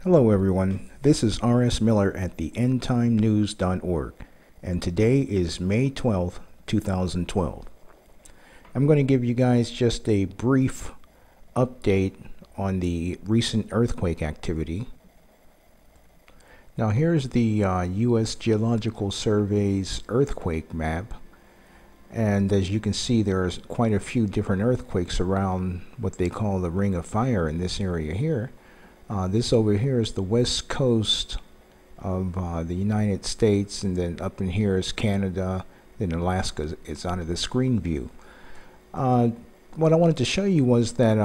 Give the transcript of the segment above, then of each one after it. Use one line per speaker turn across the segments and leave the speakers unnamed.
Hello everyone, this is R.S. Miller at the endtimenews.org, and today is May 12th, 2012. I'm going to give you guys just a brief update on the recent earthquake activity. Now here's the U.S. Geological Survey's earthquake map, and as you can see there's quite a few different earthquakes around what they call the Ring of Fire in this area here. This over here is the west coast of the United States, and then up in here is Canada, then Alaska is out of the screen view. What I wanted to show you was that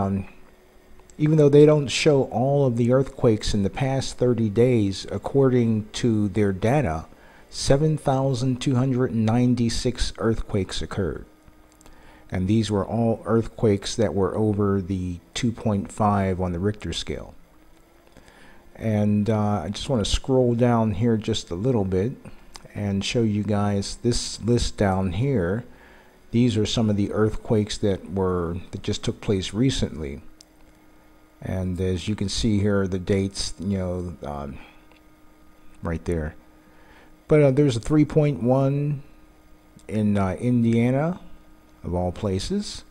even though they don't show all of the earthquakes in the past 30 days, according to their data, 7,296 earthquakes occurred. And these were all earthquakes that were over the 2.5 on the Richter scale. And I just want to scroll down here just a little bit and show you guys this list down here. These are some of the earthquakes that just took place recently. And as you can see here, the dates, right there. But there's a 3.1 in Indiana, of all places.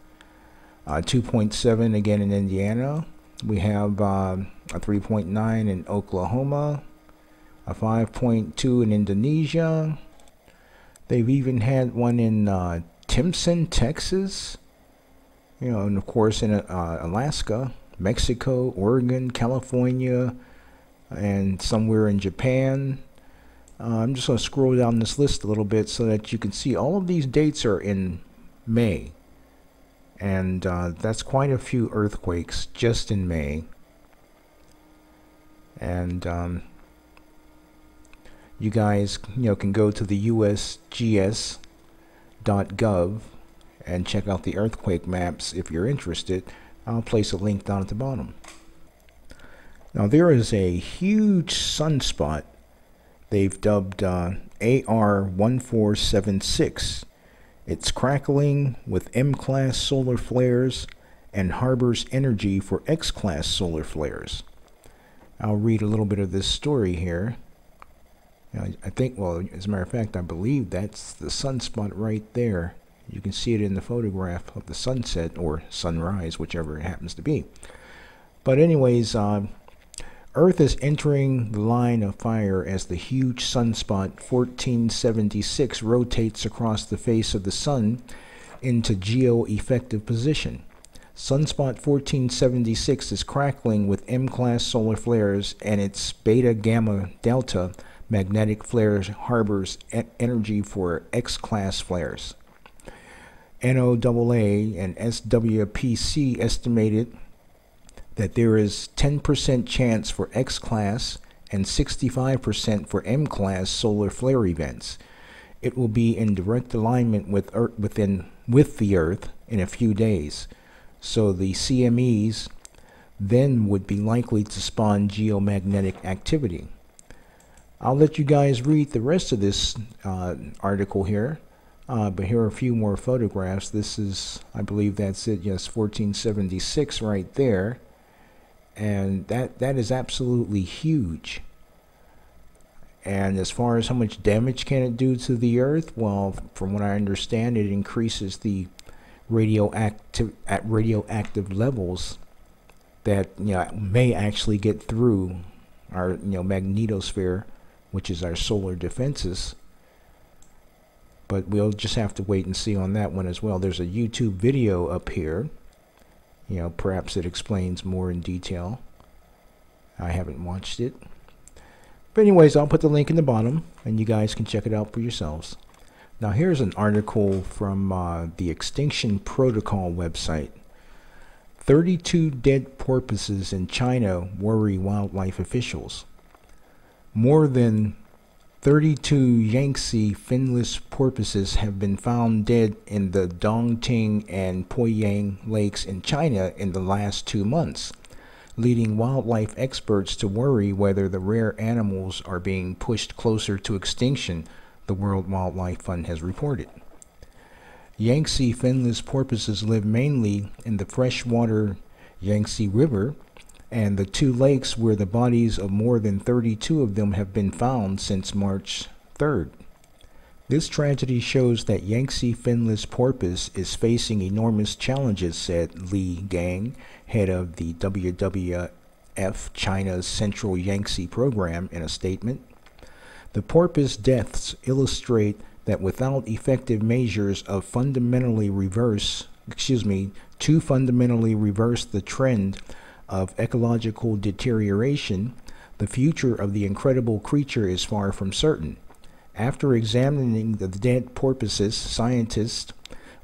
2.7 again in Indiana. We have a 3.9 in Oklahoma, a 5.2 in Indonesia. They've even had one in Timpson, Texas, and of course in Alaska, Mexico, Oregon, California, and somewhere in Japan. I'm just going to scroll down this list a little bit so that you can see all of these dates are in May. And that's quite a few earthquakes just in May. And you guys can go to the USGS.gov and check out the earthquake maps if you're interested. I'll place a link down at the bottom. Now there is a huge sunspot they've dubbed AR1476. It's crackling with M-class solar flares and harbors energy for X-class solar flares. I'll read a little bit of this story here. I think, well, as a matter of fact, I believe that's the sunspot right there. You can see it in the photograph of the sunset or sunrise, whichever it happens to be. But anyways, Earth is entering the line of fire as the huge sunspot 1476 rotates across the face of the sun into geo-effective position. Sunspot 1476 is crackling with M-class solar flares, and its beta-gamma-delta magnetic flares harbors energy for X-class flares. NOAA and SWPC estimated that there is 10% chance for X-class and 65% for M-class solar flare events. It will be in direct alignment with the Earth in a few days, so the CMEs then would be likely to spawn geomagnetic activity. I'll let you guys read the rest of this article here, but here are a few more photographs. This is, I believe that's it, yes, 1476 right there. And that is absolutely huge. And as far as how much damage can it do to the Earth, well, from what I understand, it increases the radioactive levels that may actually get through our magnetosphere, which is our solar defenses. But we'll just have to wait and see on that one as well. There's a YouTube video up here. Perhaps it explains more in detail. I haven't watched it. But anyways, I'll put the link in the bottom, and you guys can check it out for yourselves. Now here's an article from the Extinction Protocol website. 32 dead porpoises in China worry wildlife officials. More than 32 Yangtze finless porpoises have been found dead in the Dongting and Poyang lakes in China in the last 2 months, leading wildlife experts to worry whether the rare animals are being pushed closer to extinction, the World Wildlife Fund has reported. Yangtze finless porpoises live mainly in the freshwater Yangtze River and the two lakes where the bodies of more than 32 of them have been found since March 3rd. This tragedy shows that Yangtze finless porpoise is facing enormous challenges, said Li Gang, head of the WWF China's Central Yangtze Program, in a statement. The porpoise deaths illustrate that without effective measures to fundamentally reverse the trend of ecological deterioration, the future of the incredible creature is far from certain. After examining the dead porpoises, scientists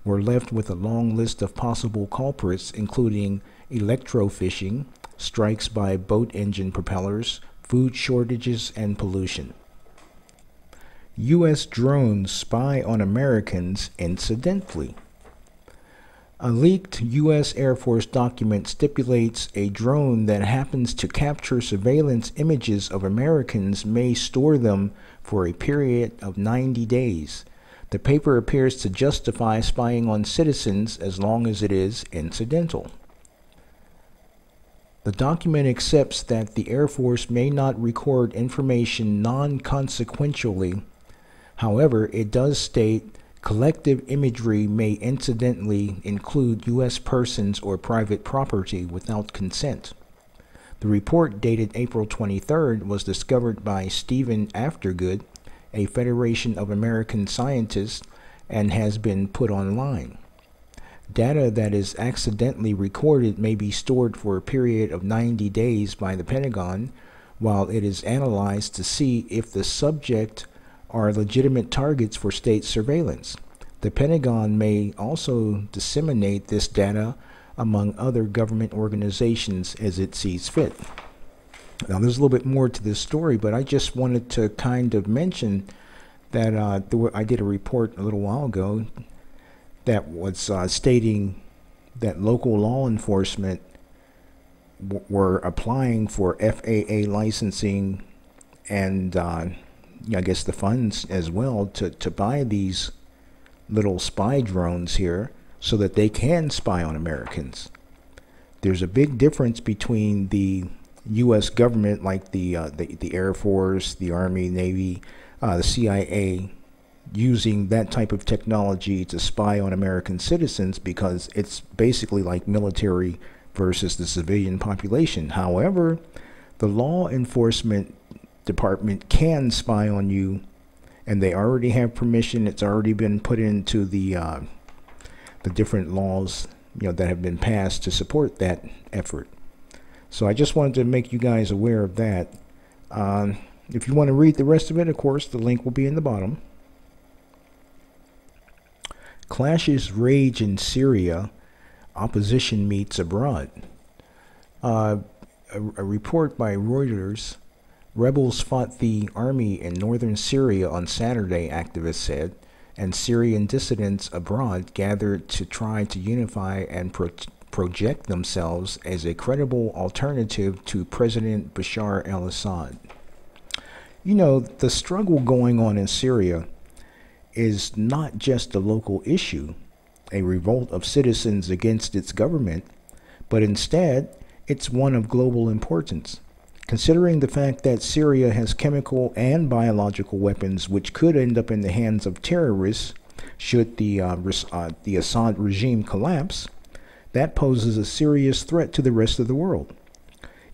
were left with a long list of possible culprits, including electrofishing, strikes by boat engine propellers, food shortages, and pollution. U.S. drones spy on Americans incidentally. A leaked U.S. Air Force document stipulates a drone that happens to capture surveillance images of Americans may store them for a period of 90 days. The paper appears to justify spying on citizens as long as it is incidental. The document accepts that the Air Force may not record information non-consequentially. However, it does state collective imagery may incidentally include U.S. persons or private property without consent. The report, dated April 23rd, was discovered by Stephen Aftergood, a Federation of American scientists, and has been put online. Data that is accidentally recorded may be stored for a period of 90 days by the Pentagon, while it is analyzed to see if the subject are legitimate targets for state surveillance. The Pentagon may also disseminate this data among other government organizations as it sees fit. Now, there's a little bit more to this story, but I just wanted to kind of mention that I did a report a little while ago that was stating that local law enforcement were applying for FAA licensing and I guess the funds as well to buy these little spy drones here so that they can spy on Americans. There's a big difference between the U.S. government, like the Air Force, the Army, Navy, the CIA, using that type of technology to spy on American citizens, because it's basically like military versus the civilian population. However, the law enforcement department can spy on you, and they already have permission. It's already been put into the different laws, that have been passed to support that effort. So I just wanted to make you guys aware of that. If you want to read the rest of it, of course, the link will be in the bottom. Clashes rage in Syria. Opposition meets abroad. A report by Reuters. Rebels fought the army in northern Syria on Saturday, activists said, and Syrian dissidents abroad gathered to try to unify and project themselves as a credible alternative to President Bashar al-Assad. The struggle going on in Syria is not just a local issue, a revolt of citizens against its government, but instead it's one of global importance. Considering the fact that Syria has chemical and biological weapons which could end up in the hands of terrorists should the Assad regime collapse, that poses a serious threat to the rest of the world.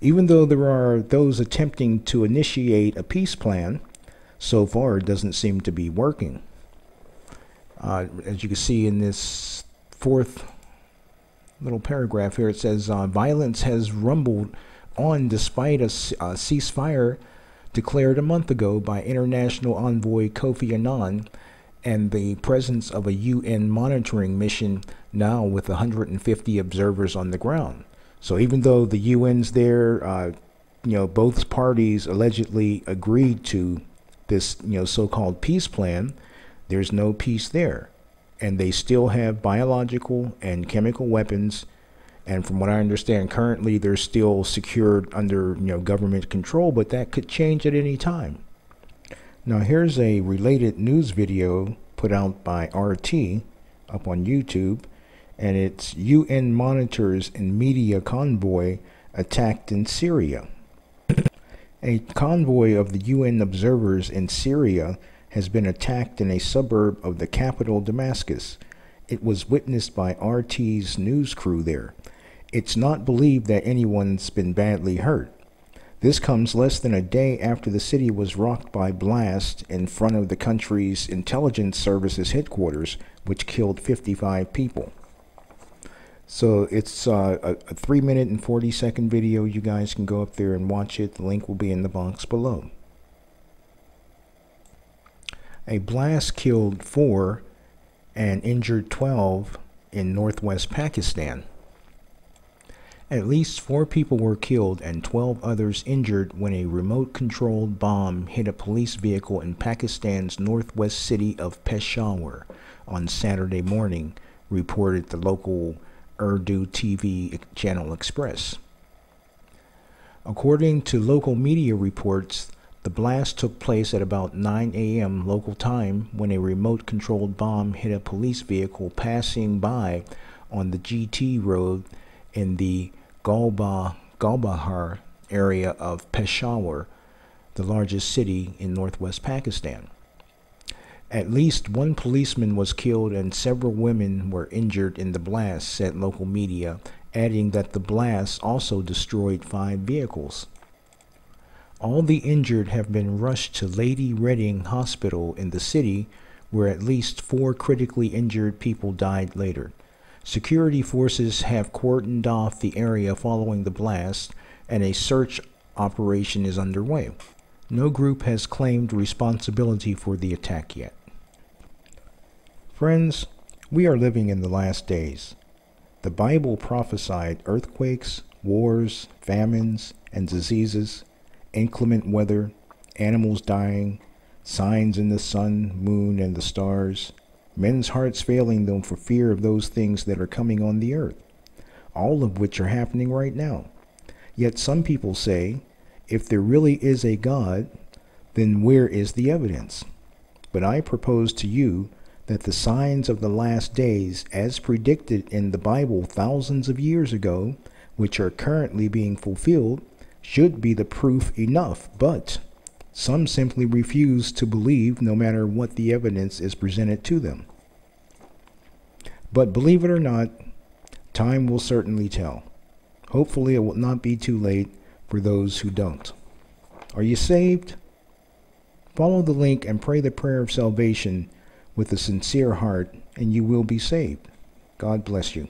Even though there are those attempting to initiate a peace plan, so far it doesn't seem to be working. As you can see in this fourth little paragraph here, it says, violence has rumbled on despite a ceasefire declared a month ago by International Envoy Kofi Annan and the presence of a UN monitoring mission now with 150 observers on the ground. So even though the UN's there, both parties allegedly agreed to this, so-called peace plan, there's no peace there. And they still have biological and chemical weapons. And from what I understand, currently they're still secured under government control, but that could change at any time. Now here's a related news video put out by RT up on YouTube, and it's UN monitors and media convoy attacked in Syria. A convoy of the UN observers in Syria has been attacked in a suburb of the capital, Damascus. It was witnessed by RT's news crew there. It's not believed that anyone's been badly hurt. This comes less than a day after the city was rocked by blast in front of the country's intelligence services headquarters, which killed 55 people. So it's a 3-minute and 40-second video. You guys can go up there and watch it. The link will be in the box below. A blast killed 4 and injured 12 in northwest Pakistan. At least 4 people were killed and 12 others injured when a remote-controlled bomb hit a police vehicle in Pakistan's northwest city of Peshawar on Saturday morning, reported the local Urdu TV channel Express. According to local media reports, the blast took place at about 9 a.m. local time when a remote-controlled bomb hit a police vehicle passing by on the GT road in the Gulbahar area of Peshawar, the largest city in northwest Pakistan. At least 1 policeman was killed and several women were injured in the blast, said local media, adding that the blast also destroyed 5 vehicles. All the injured have been rushed to Lady Reading Hospital in the city, where at least 4 critically injured people died later. Security forces have cordoned off the area following the blast, and a search operation is underway. No group has claimed responsibility for the attack yet. Friends, we are living in the last days. The Bible prophesied earthquakes, wars, famines, and diseases, inclement weather, animals dying, signs in the sun, moon, and the stars, men's hearts failing them for fear of those things that are coming on the earth, all of which are happening right now. Yet some people say, if there really is a God, then where is the evidence? But I propose to you that the signs of the last days, as predicted in the Bible thousands of years ago, which are currently being fulfilled, should be the proof enough, but some simply refuse to believe no matter what the evidence is presented to them. But believe it or not, time will certainly tell. Hopefully it will not be too late for those who don't. Are you saved? Follow the link and pray the prayer of salvation with a sincere heart, and you will be saved. God bless you.